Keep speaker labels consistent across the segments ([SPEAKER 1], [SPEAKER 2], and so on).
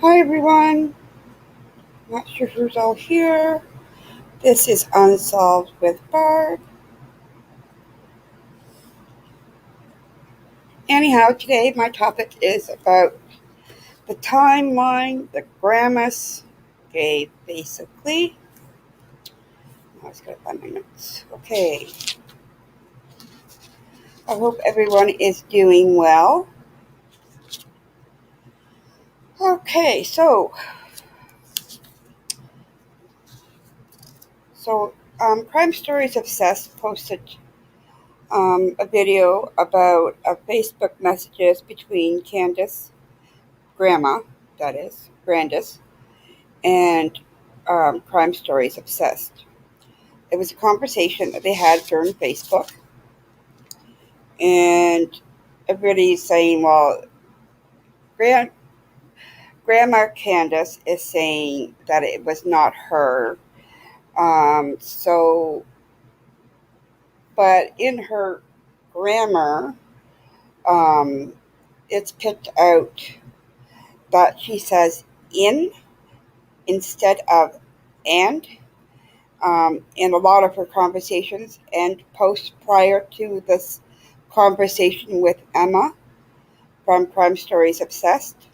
[SPEAKER 1] Hi everyone, not sure who's all here. This is Unsolved with Barb. Anyhow, today my topic is about the timeline that Grandus gave, basically. I was going to find my notes. Okay, I hope everyone is doing well. Okay, Crime Stories Obsessed posted a video about Facebook messages between Candace, Grandma, that is, Grandus, and Crime Stories Obsessed. It was a conversation that they had during Facebook, and everybody's saying, well, Grand, Grandma Candace is saying that it was not her. But in her grammar, um, it's picked out that she says in instead of and. In a lot of her conversations and posts prior to this conversation with Emma from Crime Stories Obsessed.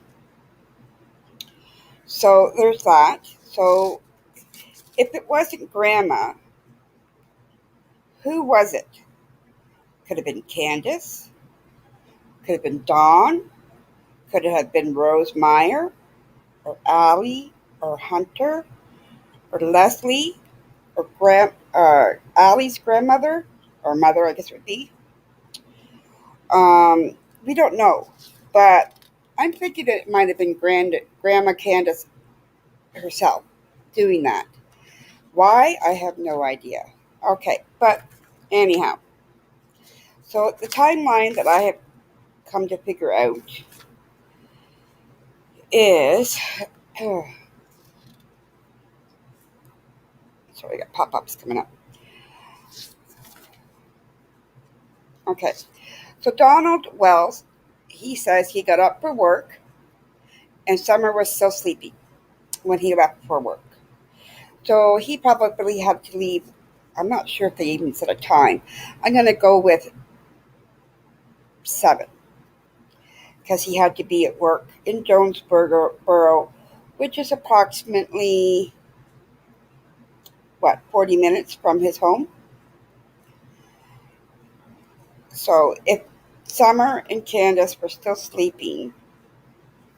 [SPEAKER 1] So there's that. So if it wasn't Grandma, who was it? Could have been Candace, could have been Dawn, could have been Rose Meyer, or Allie, or Hunter, or Leslie, or Allie's grandmother, or mother, I guess it would be. We don't know, but I'm thinking that it might have been Grandma Candace herself doing that. Why? I have no idea. Okay, but anyhow, so the timeline that I have come to figure out is sorry, I got pop-ups coming up. Okay, so Donald Wells, he says he got up for work and Summer was still sleeping when he left for work. So he probably had to leave. I'm not sure if they even set a time. I'm going to go with 7 because he had to be at work in Jonesboro, which is approximately, 40 minutes from his home. So if Summer and Candace were still sleeping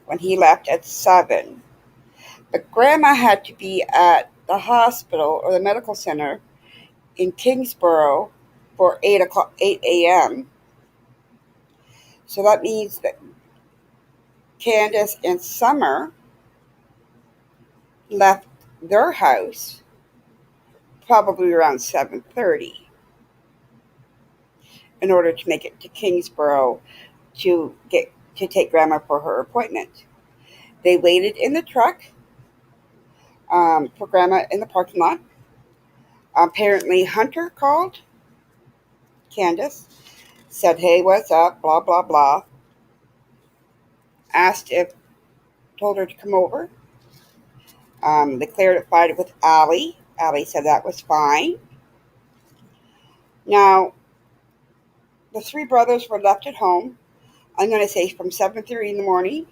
[SPEAKER 1] when he left at 7, but Grandma had to be at the hospital or the medical center in Kingsborough for 8 a.m. So that means that Candace and Summer left their house probably around 7:30 in order to make it to Kingsborough to take Grandma for her appointment. They waited in the truck for Grandma in the parking lot. Apparently, Hunter called Candace, said, "Hey, what's up?" Blah blah blah. Told her to come over. They clarified it with Allie. Allie said that was fine. Now, the 3 brothers were left at home. I'm going to say from 7:30 in the morning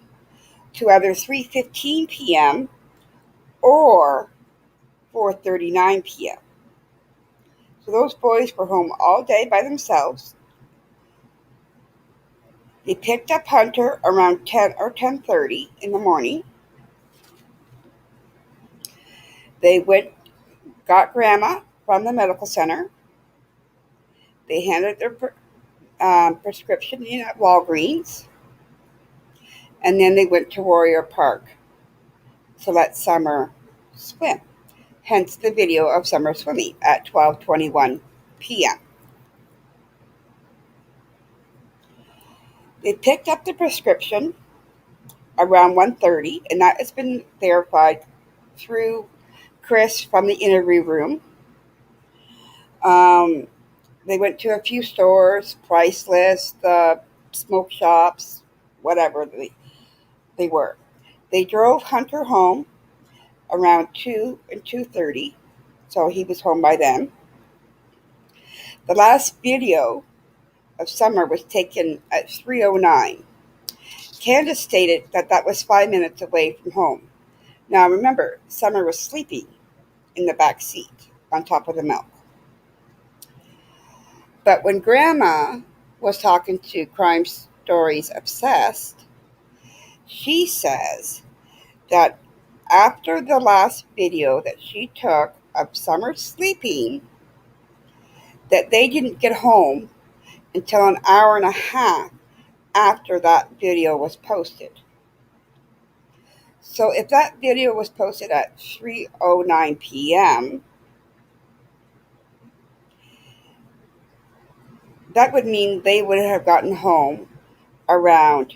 [SPEAKER 1] to either 3:15 p.m. or 4:39 p.m. So those boys were home all day by themselves. They picked up Hunter around 10 or 10:30 in the morning. They got Grandma from the medical center. They handed their prescription in at Walgreens. And then they went to Warrior Park to let Summer swim. Hence the video of Summer swimming at 12:21 p.m. They picked up the prescription around 1:30, and that has been verified through Chris from the interview room. They went to a few stores, Priceless, the smoke shops, whatever they were. They drove Hunter home around 2 and 2:30, so he was home by then. The last video of Summer was taken at 3:09. Candace stated that that was 5 minutes away from home. Now remember, Summer was sleeping in the back seat on top of the milk. But when Grandma was talking to Crime Stories Obsessed, she says that after the last video that she took of Summer sleeping, that they didn't get home until an hour and a half after that video was posted. So if that video was posted at 3:09 p.m., that would mean they would have gotten home around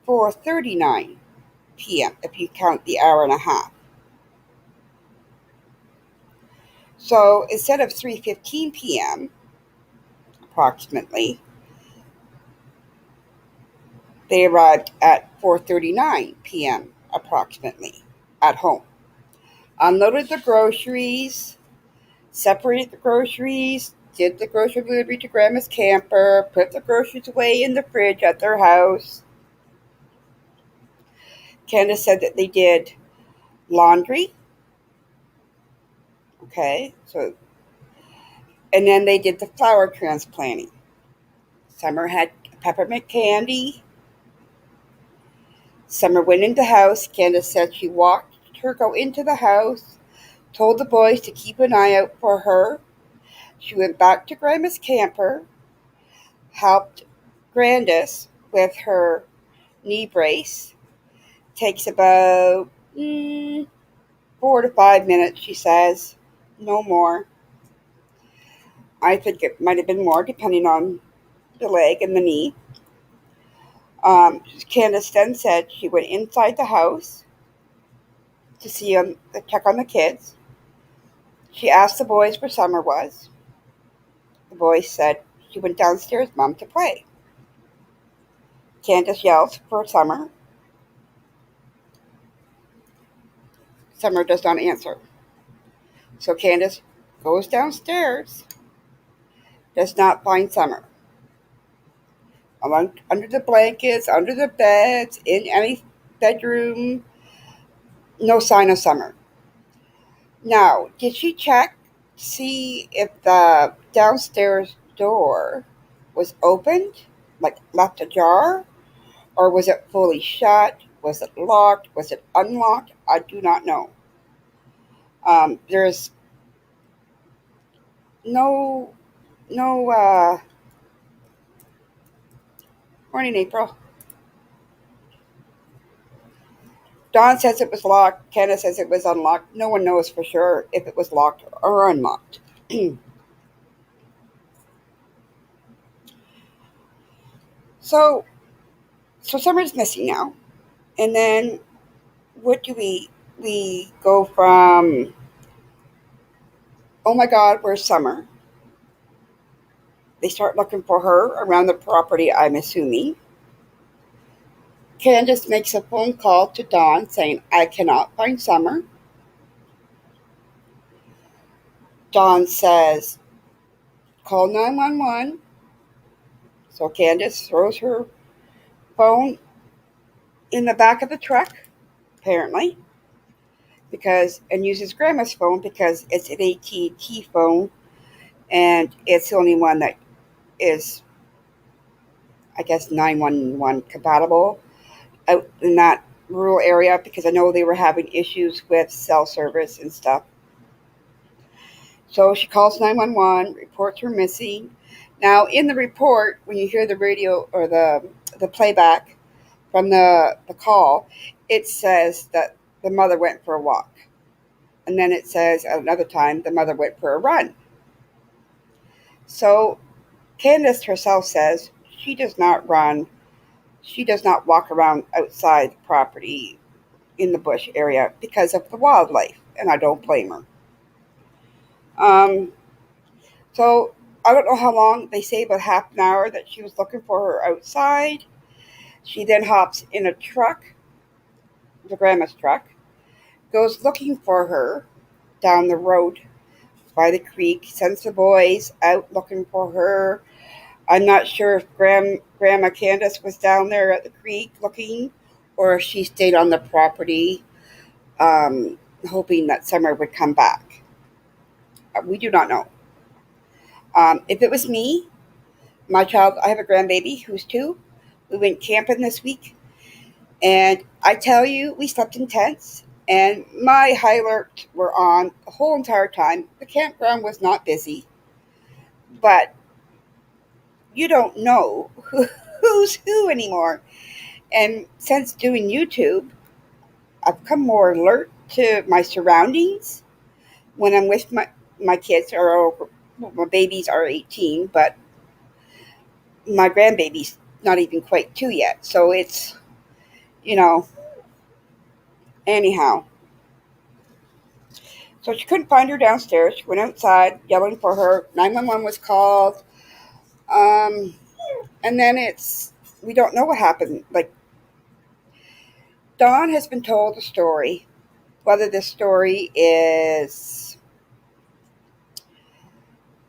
[SPEAKER 1] 4:39 p.m. if you count the hour and a half. So instead of 3:15 p.m. approximately, they arrived at 4:39 p.m. approximately at home. Unloaded the groceries, separated the groceries, did the grocery delivery to Grandma's camper, put the groceries away in the fridge at their house. Candace said that they did laundry. Okay, so, and then they did the flower transplanting. Summer had peppermint candy. Summer went into the house. Candace said she watched her go into the house, told the boys to keep an eye out for her. She went back to Grandma's camper, helped Grandus with her knee brace. Takes about 4 to 5 minutes, she says. No more. I think it might have been more, depending on the leg and the knee. Candace then said she went inside the house to check on the kids. She asked the boys where Summer was. The boys said she went downstairs, Mom, to play. Candace yells for Summer. Summer does not answer. So Candace goes downstairs, does not find Summer. Under the blankets, under the beds, in any bedroom, no sign of Summer. Now, did she check to see if the downstairs door was opened, like left ajar, or was it fully shut? Was it locked? Was it unlocked? I do not know. There's no morning, April. Dawn says it was locked. Kenna says it was unlocked. No one knows for sure if it was locked or unlocked. So Summer's missing now. And then what do we go from, oh my God, where's Summer? They start looking for her around the property, I'm assuming. Candace makes a phone call to Dawn saying, I cannot find Summer. Dawn says, call 911. So Candace throws her phone in the back of the truck, apparently, and uses Grandma's phone because it's an AT&T phone, and it's the only one that is, I guess, 911 compatible out in that rural area, because I know they were having issues with cell service and stuff. So she calls 911, reports her missing. Now, in the report, when you hear the radio or the playback from the call, it says that the mother went for a walk. And then it says at another time the mother went for a run. So Candace herself says she does not run. She does not walk around outside the property in the bush area because of the wildlife, and I don't blame her. So I don't know how long. They say about half an hour that she was looking for her outside. She then hops in a truck the grandma's truck, goes looking for her down the road by the creek, sends the boys out looking for her. I'm not sure if Grandma Candace was down there at the creek looking, or if she stayed on the property, hoping that Summer would come back. We do not know. If it was me, my child, I have a grandbaby who's 2. We went camping this week, and I tell you, we slept in tents, and my high alerts were on the whole entire time. The campground was not busy, but you don't know who's who anymore. And since doing YouTube, I've become more alert to my surroundings when I'm with my kids, or well, my babies are 18, but my grandbaby's not even quite 2 yet. So it's, you know, anyhow. So she couldn't find her downstairs. She went outside yelling for her. 911 was called. Um, and then we don't know what happened. Like, Dawn has been told a story. Whether this story is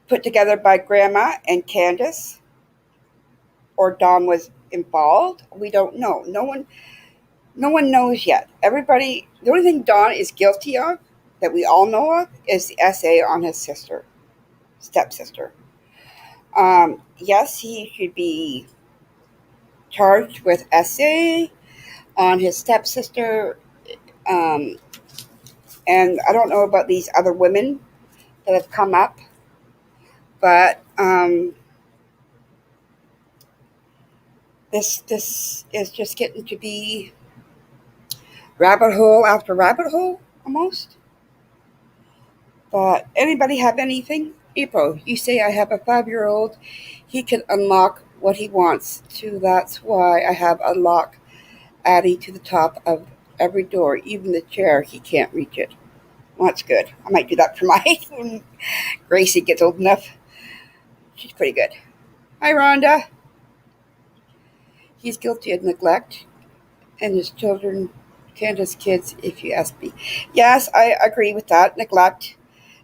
[SPEAKER 1] put together by Grandma and Candace, or Dawn was involved, we don't know. No one knows yet. Everybody, the only thing Dawn is guilty of that we all know of is the essay on his stepsister. Yes, he should be charged with essay on his stepsister. Um, and I don't know about these other women that have come up, but this is just getting to be rabbit hole after rabbit hole almost. But anybody have anything? April, you say I have a 5-year-old. He can unlock what he wants to. That's why I have a lock adding to the top of every door, even the chair. He can't reach it. Well, that's good. I might do that for my when Gracie gets old enough. She's pretty good. Hi, Rhonda. He's guilty of neglect, and his children, Candace kids, if you ask me. Yes, I agree with that. Neglect.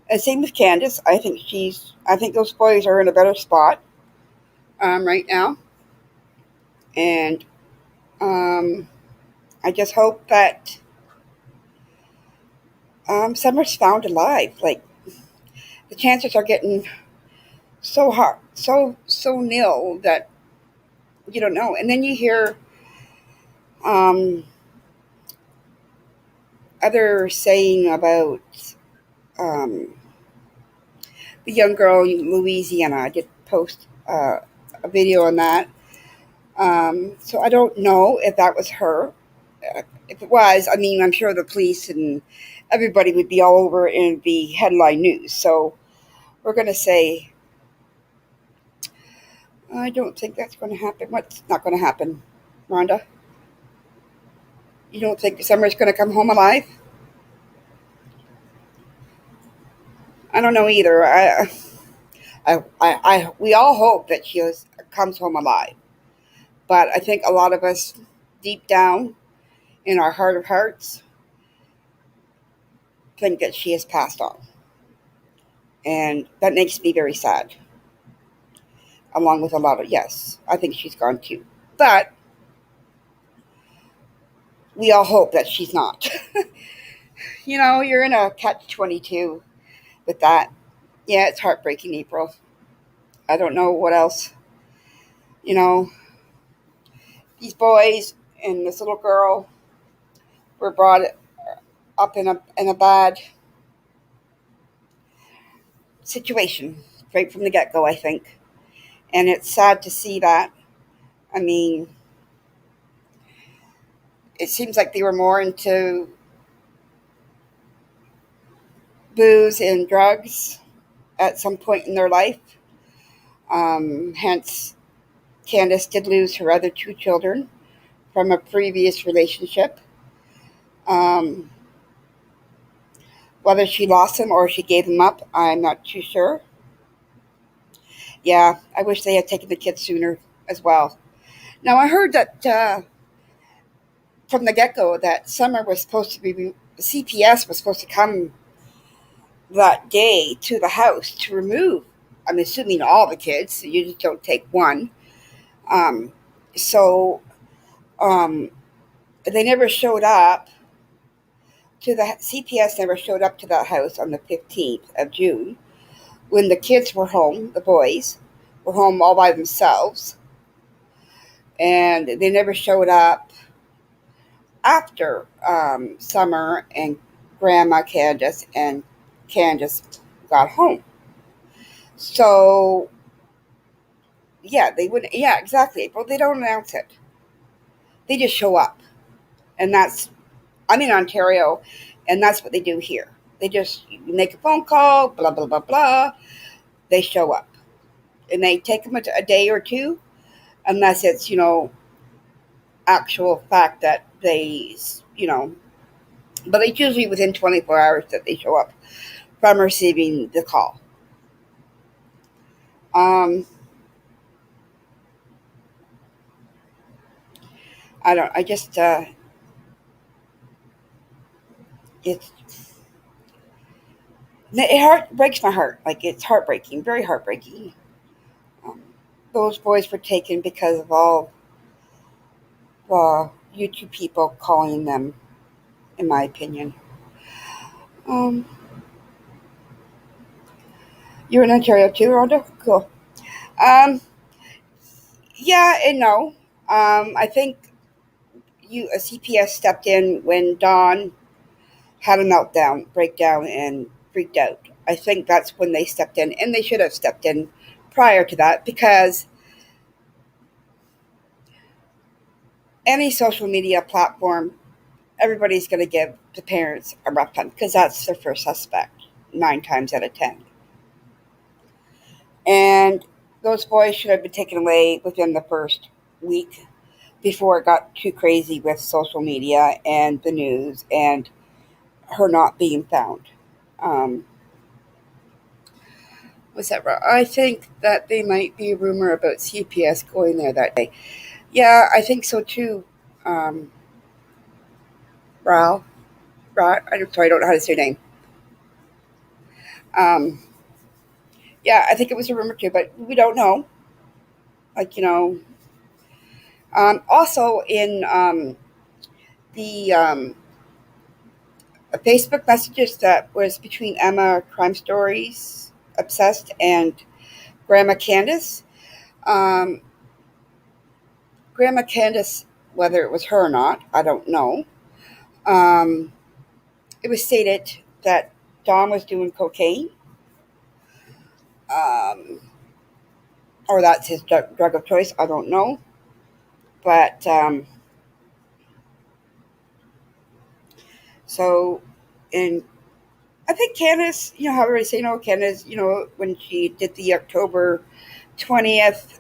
[SPEAKER 1] And same with Candace. I think those boys are in a better spot right now. And I just hope that Summer's found alive. Like, the chances are getting so hard, so nil that you don't know. And then you hear um, other saying about um, the young girl in Louisiana. I did post a video on that. So I don't know if that was her. If it was, I mean, I'm sure the police and everybody would be all over in the headline news. So we're going to say, I don't think that's going to happen. What's not going to happen, Rhonda? You don't think Summer's going to come home alive? I don't know either. We all hope that comes home alive. But I think a lot of us, deep down in our heart of hearts, think that she has passed on. And that makes me very sad. Along with a lot of, yes, I think she's gone too. But we all hope that she's not. You're in a catch-22 with that. Yeah, it's heartbreaking, April. I don't know what else. You know, these boys and this little girl were brought up in a bad situation right from the get-go, I think. And it's sad to see that. I mean, it seems like they were more into booze and drugs at some point in their life. Hence, Candace did lose her other 2 children from a previous relationship. Um, Whether she lost them or she gave them up, I'm not too sure. Yeah, I wish they had taken the kids sooner as well. Now, I heard that from the get go that Summer was supposed to be, CPS was supposed to come that day to the house to remove, I'm assuming all the kids, so you just don't take one. Um, so um, they never showed up to the CPS, never showed up to that house on the 15th of June when the kids were home, the boys were home all by themselves, and they never showed up after Summer and Grandma Candace and Candace got home. So yeah, they wouldn't. Yeah, exactly. But they don't announce it. They just show up, and that's. I'm in Ontario, and that's what they do here. They just make a phone call, blah blah blah blah. They show up, and they take them a day or two, unless it's actual fact that they But it's usually within 24 hours that they show up from receiving the call. Um, I don't. I just. It's breaks my heart. Like it's heartbreaking, very heartbreaking. Um, those boys were taken because of all the YouTube people calling them, in my opinion. Um, you're in Ontario too, Rhonda? Cool. Um, yeah and no. I think a CPS stepped in when Dawn had a meltdown, breakdown, and freaked out. I think that's when they stepped in, and they should have stepped in prior to that because any social media platform, everybody's going to give the parents a rough time because that's their first suspect, 9 times out of 10. And those boys should have been taken away within the first week before it got too crazy with social media and the news and her not being found. Um, was that right? I think that they might be a rumor about CPS going there that day. Yeah, I think so too. Um, Ralph, I'm sorry, I don't know how to say your name. Um, yeah, I think it was a rumor too, but we don't know. Like also in the Facebook messages that was between Emma Crime Stories Obsessed and Grandma Candace. Um, Grandma Candace, whether it was her or not, I don't know. Um, it was stated that Don was doing cocaine, um, or that's his drug of choice. I don't know, but so in I think Candace, how everybody say, Candace, when she did the October 20th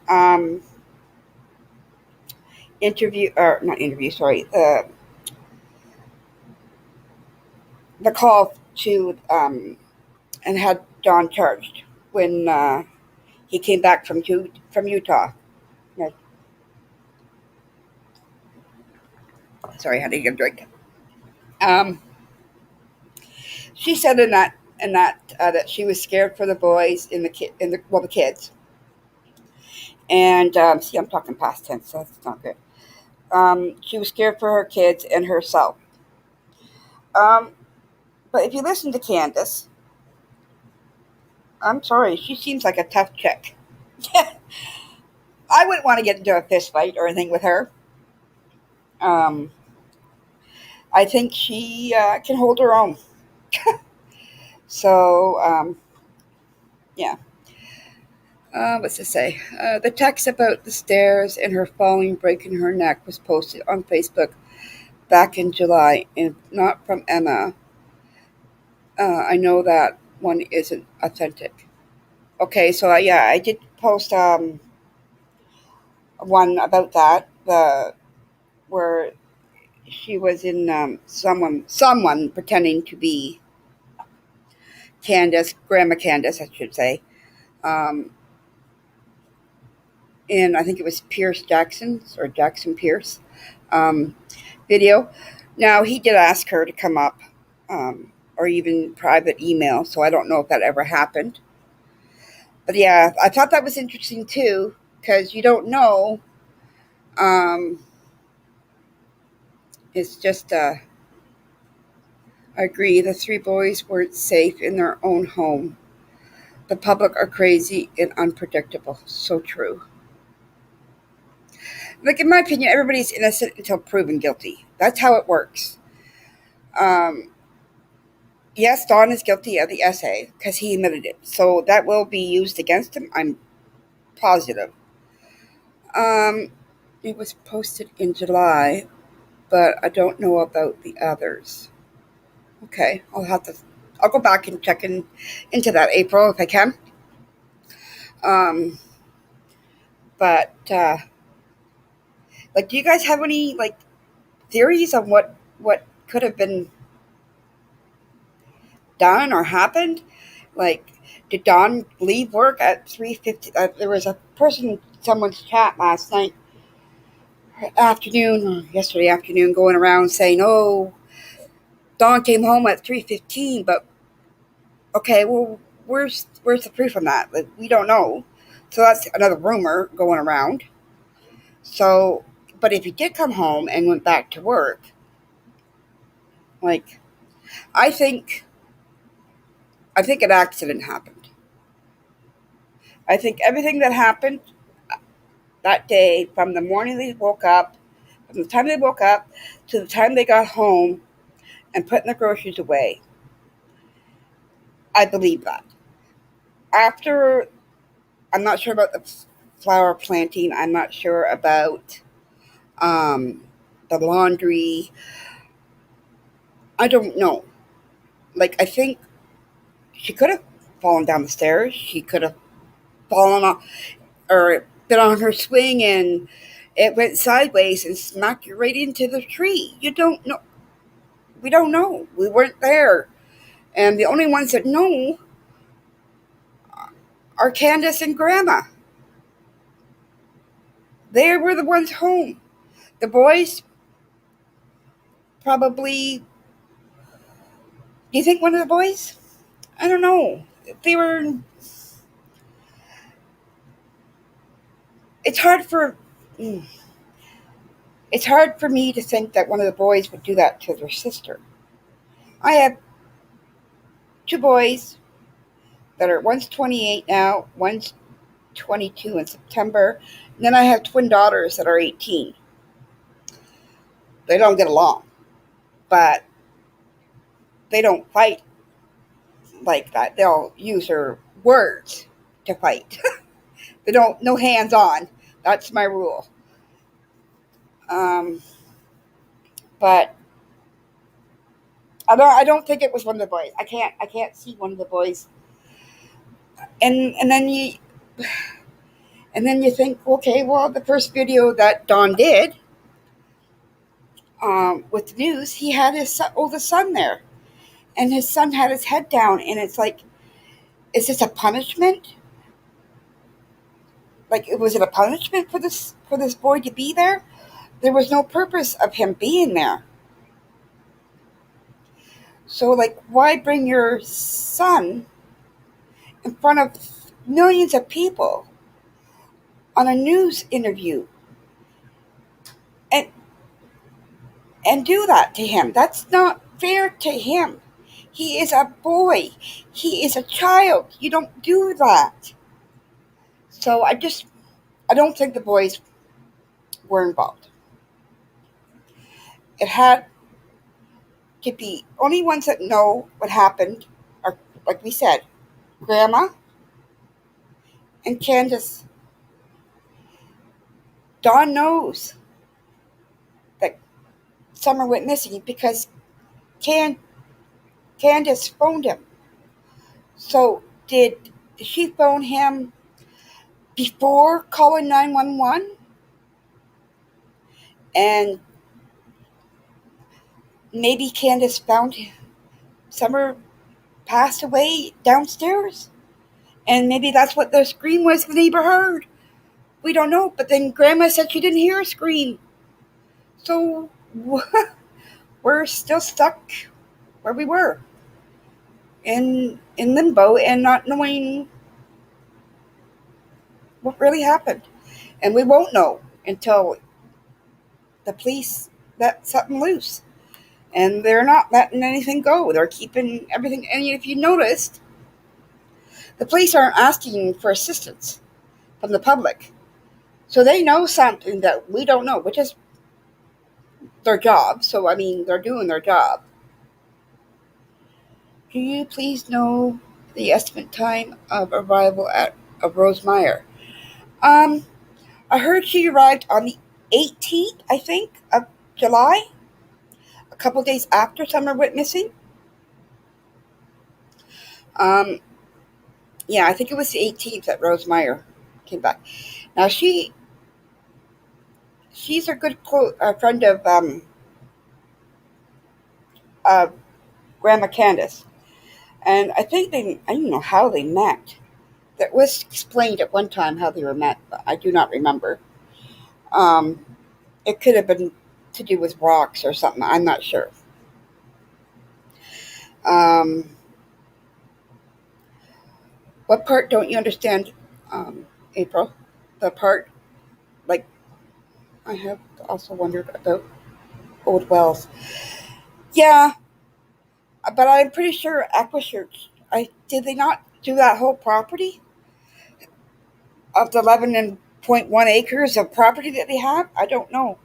[SPEAKER 1] interview, or not interview, sorry, the call to, and had Don charged when he came back from Utah. No, sorry, I had to get a drink. Um, she said that she was scared for the boys the kids, and see, I'm talking past tense, so that's not good. She was scared for her kids and herself. Um, but if you listen to Candace, I'm sorry, she seems like a tough chick. I wouldn't want to get into a fist fight or anything with her. Um, I think she can hold her own. So, yeah. What's to say? The text about the stairs and her falling, breaking her neck was posted on Facebook back in July, and not from Emma. I know that one isn't authentic. Okay, so yeah, I did post one about that. The where she was in someone pretending to be Candace, Grandma Candace, I should say, um, in, I think it was Pierce Jackson's or Jackson Pierce um, video. Now, he did ask her to come up, or even private email, so I don't know if that ever happened. But yeah, I thought that was interesting too, because you don't know. Um, it's just, I agree, the three boys weren't safe in their own home. The public are crazy and unpredictable. So true. Like, in my opinion, everybody's innocent until proven guilty. That's how it works. Um, yes, Don is guilty of the essay because he admitted it. So that will be used against him. I'm positive. Um, it was posted in July, but I don't know about the others. Okay, I'll go back and check into that, April, if I can. Um, but like, do you guys have any like theories on what could have been done or happened? Like, did Don leave work at 3:50? There was a person in someone's chat last night afternoon, or yesterday afternoon, going around saying, "Oh, Don came home at 3:15." But okay, well, where's the proof on that? Like, we don't know. So that's another rumor going around. So, but if he did come home and went back to work, like, I think I think an accident happened. I think everything that happened that day, from the morning they woke up, from the time they woke up to the time they got home and putting the groceries away, I believe that. After, I'm not sure about the flower planting. I'm not sure about um, the laundry. I don't know. Like, I think she could have fallen down the stairs. She could have fallen off or been on her swing and it went sideways and smacked you right into the tree. You don't know. We don't know. We weren't there. And the only ones that know are Candace and Grandma. They were the ones home. The boys probably. Do you think one of the boys? I don't know. They were. It's hard for. mm, It's hard for me to think that one of the boys would do that to their sister. I have two boys that are, one's 28 now, one's 22 in September. And then I have twin daughters that are 18. They don't get along, but they don't fight like that. They'll use their words to fight. They don't, no hands on. That's my rule. Um, but I don't think it was one of the boys. I can't see one of the boys. And then you think, okay, well, the first video that Don did with the news, he had his oldest son there, and his son had his head down, and it's like, is this a punishment? Like, was it a punishment for this boy to be there? There was no purpose of him being there. So, like, why bring your son in front of millions of people on a news interview and and do that to him? That's not fair to him. He is a boy. He is a child. You don't do that. So I don't think the boys were involved. It had to be, only ones that know what happened are, like we said, Grandma and Candace. Don knows that Summer went missing because Can Candace phoned him. So did she phone him before calling 911? And maybe Candace found Summer passed away downstairs. And maybe that's what the scream was the neighbor heard. We don't know. But then Grandma said she didn't hear a scream. So we're still stuck where we were in limbo and not knowing what really happened. And we won't know until the police let something loose. And they're not letting anything go. They're keeping everything. And if you noticed, the police aren't asking for assistance from the public. So they know something that we don't know, which is their job. So, I mean, they're doing their job. Do you please know the estimate time of arrival of Rose Meyer? Um, I heard she arrived on the 18th, I think, of July, a couple days after Summer went missing. Um, yeah, I think it was the 18th that Rose Meyer came back. Now she's a good friend of Grandma Candace, and I don't know how they met. That was explained at one time how they were met, but I do not remember. Um, it could have been to do with rocks or something. I'm not sure. Um, what part don't you understand, April? The part, like, I have also wondered about old wells. Yeah, but I'm pretty sure Aquachurch. I did they not do that whole property of the 11.1 acres of property that they have? I don't know.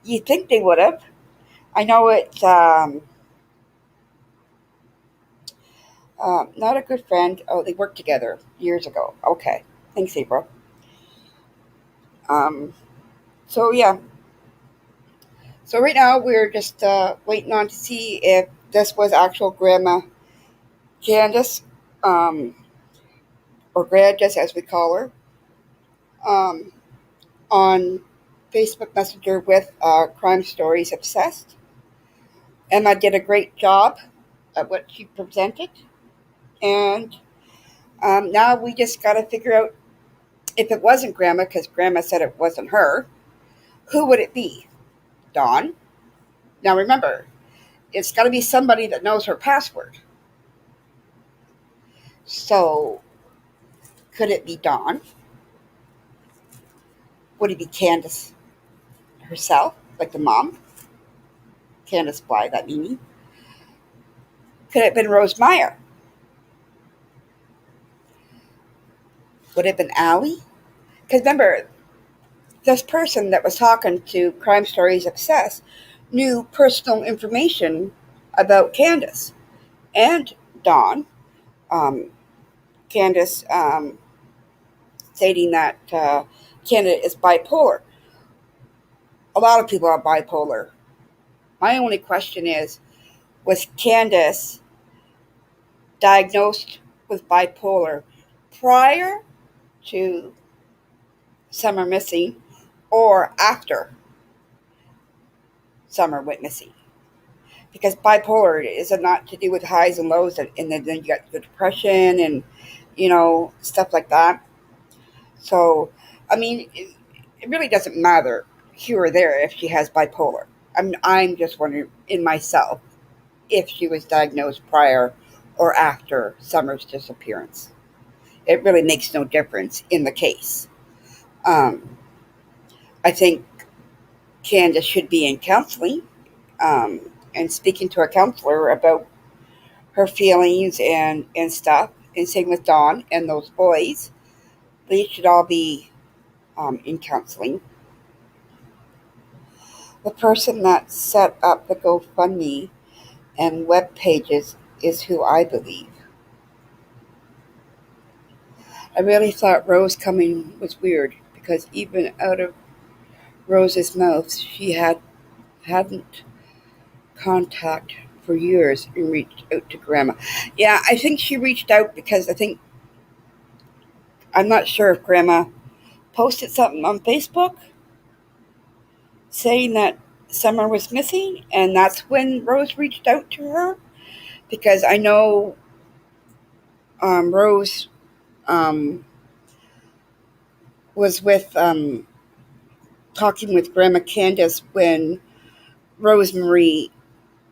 [SPEAKER 1] You'd think they would have. I know it's not a good friend. Oh, they worked together years ago. Okay, thanks, April. Um, so yeah. So right now we're just waiting on to see if this was actual Grandma Candace, um, or Grandus as we call her, um, on Facebook Messenger with Crime Stories Obsessed. Emma did a great job at what she presented, and now we just got to figure out if it wasn't Grandma, because Grandma said it wasn't her, who would it be? Dawn? Now remember, it's got to be somebody that knows her password. So could it be Dawn? Would it be Candace herself, like the mom? Candace Bly, that meaning. Could it have been Rose Meyer? Would it have been Allie? Because remember, this person that was talking to Crime Stories Obsessed knew personal information about Candace and Dawn. Um, Candace stating that Canada is bipolar. A lot of people are bipolar. My only question is, was Candace diagnosed with bipolar prior to Summer missing or after Summer went missing? Because bipolar is not to do with highs and lows, and then you got the depression and stuff like that. So, I mean, it really doesn't matter here or there if she has bipolar. I'm just wondering in myself if she was diagnosed prior or after Summer's disappearance. It really makes no difference in the case. Um, I think Candace should be in counseling, and speaking to a counselor about her feelings and stuff. And same with Dawn and those boys. They should all be in counseling. The person that set up the GoFundMe and web pages is who I believe. I really thought Rose coming was weird because even out of Rose's mouth, she hadn't contact for years and reached out to Grandma. Yeah, I think she reached out because I'm not sure if Grandma posted something on Facebook saying that Summer was missing, and that's when Rose reached out to her. Because I know Rose um, was with talking with Grandma Candace when Rosemary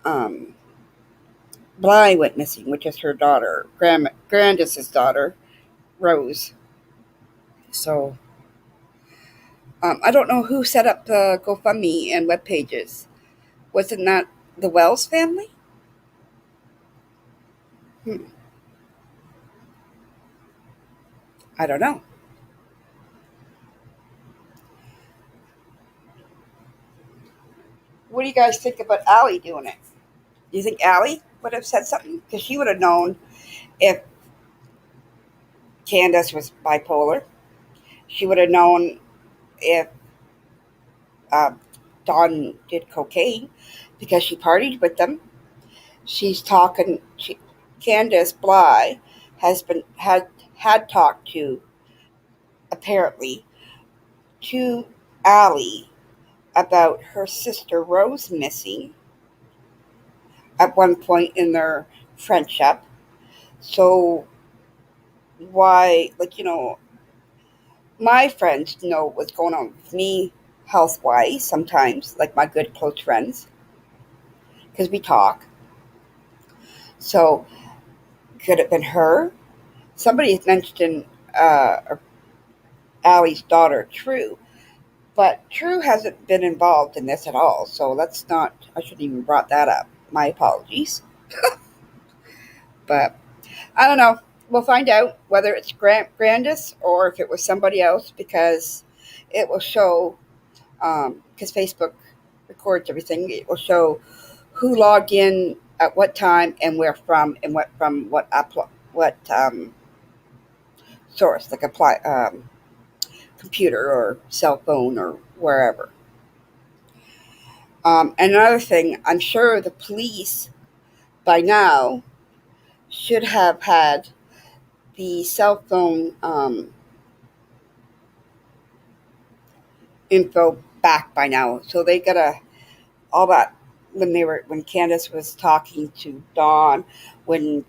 [SPEAKER 1] um, Bly went missing, which is her daughter, Grandus's daughter, Rose. So I don't know who set up the GoFundMe and web pages. Wasn't that the Wells family? Hmm, I don't know. What do you guys think about Allie doing it? Do you think Allie would have said something? Because she would have known if Candace was bipolar. She would have known if uh, Dawn did cocaine because she partied with them. She's talking. Candace Bly has been had talked to apparently to Allie about her sister Rose missing at one point in their friendship. So why, like my friends know what's going on with me health wise sometimes, like my good close friends, because we talk. So could it have been her? Somebody has mentioned Allie's daughter, True, but True hasn't been involved in this at all. So let's not. I shouldn't even brought that up. My apologies. But I don't know. We'll find out whether it's Grandus or if it was somebody else because it will show. Because Facebook records everything, it will show who logged in at what time and where from and what source, like computer or cell phone or wherever. And another thing, I'm sure the police by now should have had the cell phone info back by now. So they gotta all that when Candace was talking to Dawn when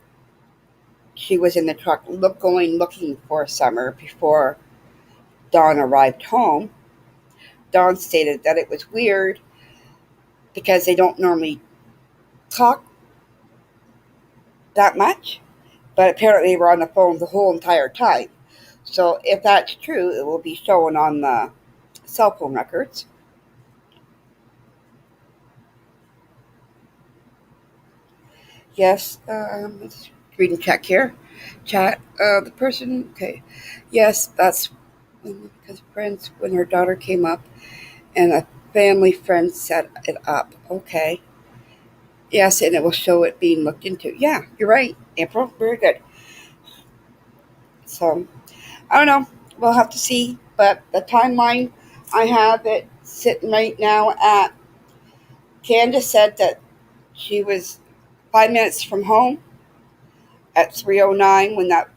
[SPEAKER 1] she was in the truck looking for Summer before Dawn arrived home. Dawn stated that it was weird because they don't normally talk that much, but apparently they were on the phone the whole entire time. So if that's true, it will be shown on the cell phone records. Yes, let's read and check here. Chat. The person. Okay. Yes, that's because friends when her daughter came up and a family friend set it up. Okay. Yes, and it will show it being looked into. Yeah, you're right, April. Very good. So I don't know. We'll have to see. But the timeline I have it sitting right now at Candace said that she was 5 minutes from home at 3:09 when that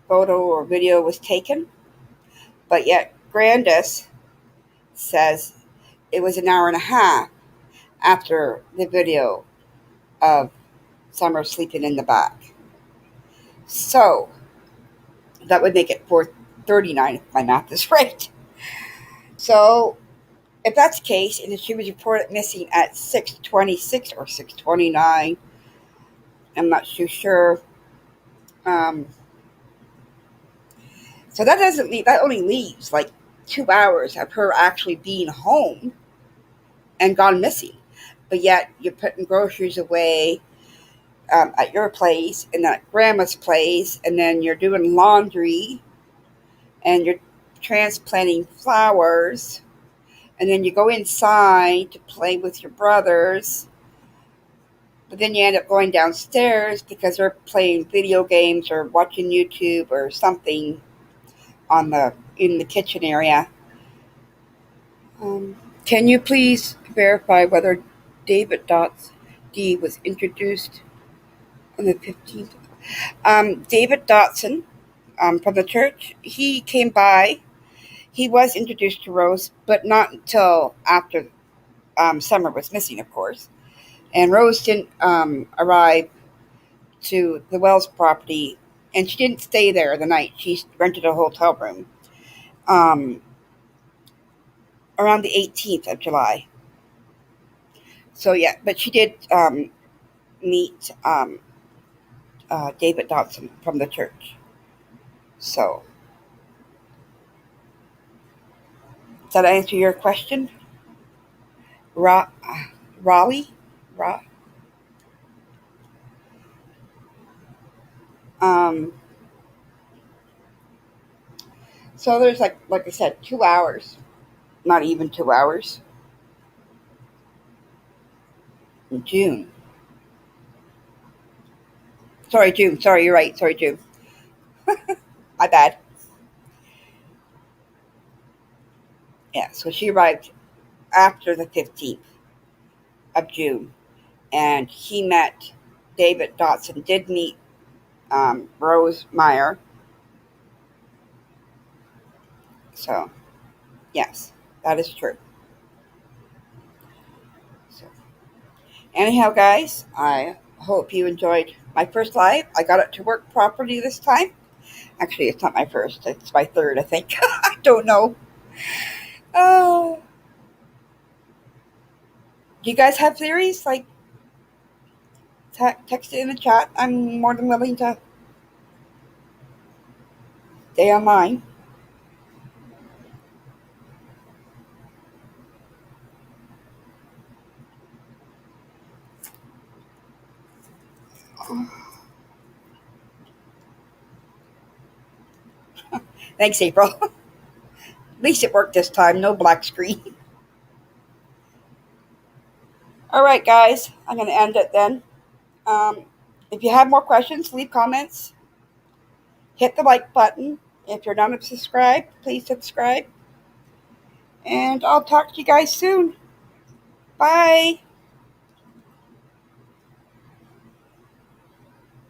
[SPEAKER 1] photo or video was taken. But yet Grandus says it was an hour and a half after the video of Summer sleeping in the back. So that would make it 4:39 if my math is right. So if that's the case, and if she was reported missing at 6:26 or 6:29, I'm not too sure. Um, so that doesn't leave. That only leaves like 2 hours of her actually being home and gone missing. But yet you're putting groceries away at your place and at grandma's place, and then you're doing laundry and you're transplanting flowers, and then you go inside to play with your brothers, but then you end up going downstairs because they're playing video games or watching YouTube or something on the in the kitchen area. Um, can you please verify whether David Dots D was introduced on the 15th? David Dotson from the church, he came by. He was introduced to Rose, but not until after Summer was missing, of course. And Rose didn't arrive to the Wells property, and she didn't stay there the night. She rented a hotel room. around the 18th of July. So yeah, but she did meet David Dodson from the church. So does that answer your question, Raleigh? Ra- um, so there's like I said, 2 hours, not even 2 hours in June. Sorry, June. Sorry, you're right. Sorry, June. My bad. Yeah, so she arrived after the 15th of June, and he met David Dotson, did meet Rose Meyer. So, yes, that is true. So, anyhow, guys, I hope you enjoyed my first live. I got it to work properly this time. Actually, it's not my first, it's my third, I think. I don't know. Oh, do you guys have theories? Like, text it in the chat. I'm more than willing to stay online. Thanks, April. At least it worked this time. No black screen. All right, guys. I'm going to end it then. Um, if you have more questions, leave comments. Hit the like button. If you're not subscribed, please subscribe. And I'll talk to you guys soon. Bye.